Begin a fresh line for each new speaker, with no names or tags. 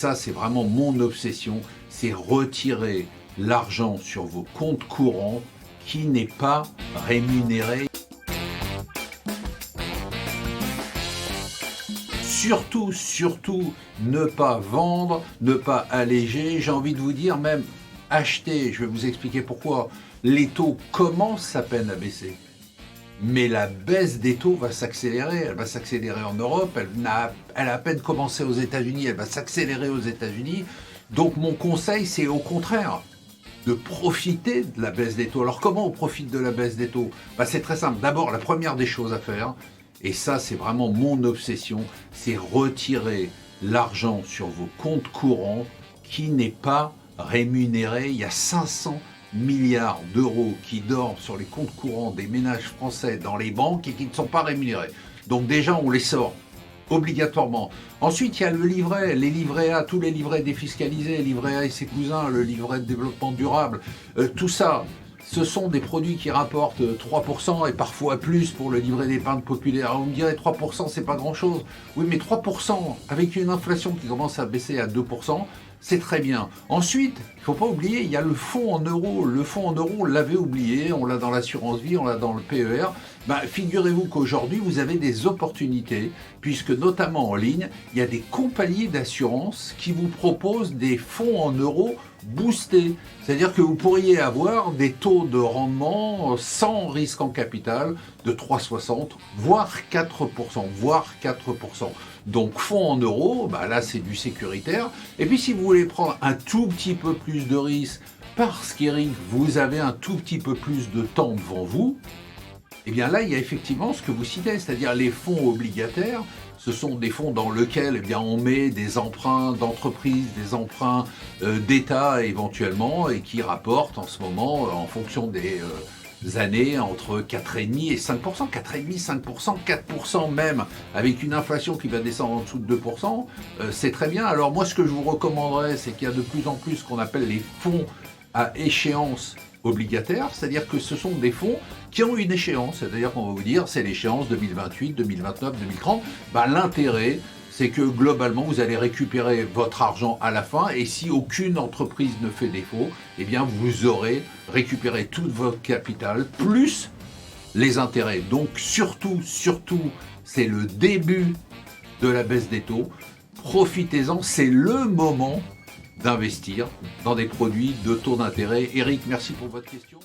Ça, c'est vraiment mon obsession, c'est retirer l'argent sur vos comptes courants qui n'est pas rémunéré. Surtout, ne pas vendre, ne pas alléger, j'ai envie de vous dire même acheter. Je vais vous expliquer pourquoi. Les taux commencent à peine à baisser. Mais la baisse des taux va s'accélérer. Elle va s'accélérer en Europe, elle a à peine commencé aux États-Unis, elle va s'accélérer aux États-Unis. Donc mon conseil, c'est au contraire de profiter de la baisse des taux. Alors comment on profite de la baisse des taux? C'est très simple. D'abord, la première des choses à faire, et ça c'est vraiment mon obsession, c'est retirer l'argent sur vos comptes courants qui n'est pas rémunéré. Il y a 500 milliards d'euros qui dorment sur les comptes courants des ménages français dans les banques et qui ne sont pas rémunérés. Donc déjà, on les sort obligatoirement. Ensuite, il y a le livret, les livrets A, tous les livrets défiscalisés, livret A et ses cousins, le livret de développement durable, tout ça, ce sont des produits qui rapportent 3% et parfois plus pour le livret d'épargne populaire. Alors, on me dirait 3%, c'est pas grand-chose. Oui, mais 3% avec une inflation qui commence à baisser à 2%, c'est très bien. Ensuite, il ne faut pas oublier, il y a le fonds en euros. Le fonds en euros, on l'avait oublié, on l'a dans l'assurance vie, on l'a dans le PER. Figurez-vous qu'aujourd'hui, vous avez des opportunités, puisque notamment en ligne, il y a des compagnies d'assurance qui vous proposent des fonds en euros boostés. C'est-à-dire que vous pourriez avoir des taux de rendement sans risque en capital de 3,60, voire 4%, Donc fonds en euros, là c'est du sécuritaire. Et puis si vous voulez prendre un tout petit peu plus de risque, parce qu'Eric, vous avez un tout petit peu plus de temps devant vous, eh bien là il y a effectivement ce que vous citez, c'est-à-dire les fonds obligataires. Ce sont des fonds dans lesquels on met des emprunts d'entreprise, des emprunts d'État éventuellement, et qui rapportent en ce moment, en fonction des années, entre 4,5% et 5%, 4,5%, 5%, 4% même, avec une inflation qui va descendre en dessous de 2%, c'est très bien. Alors moi, ce que je vous recommanderais, c'est qu'il y a de plus en plus ce qu'on appelle les fonds à échéance obligataire, c'est-à-dire que ce sont des fonds qui ont une échéance, c'est-à-dire qu'on va vous dire c'est l'échéance 2028, 2029, 2030, l'intérêt c'est que globalement vous allez récupérer votre argent à la fin, et si aucune entreprise ne fait défaut, eh bien vous aurez récupéré tout votre capital plus les intérêts. Donc surtout, c'est le début de la baisse des taux, profitez-en, c'est le moment d'investir dans des produits de taux d'intérêt. Eric, merci pour votre question.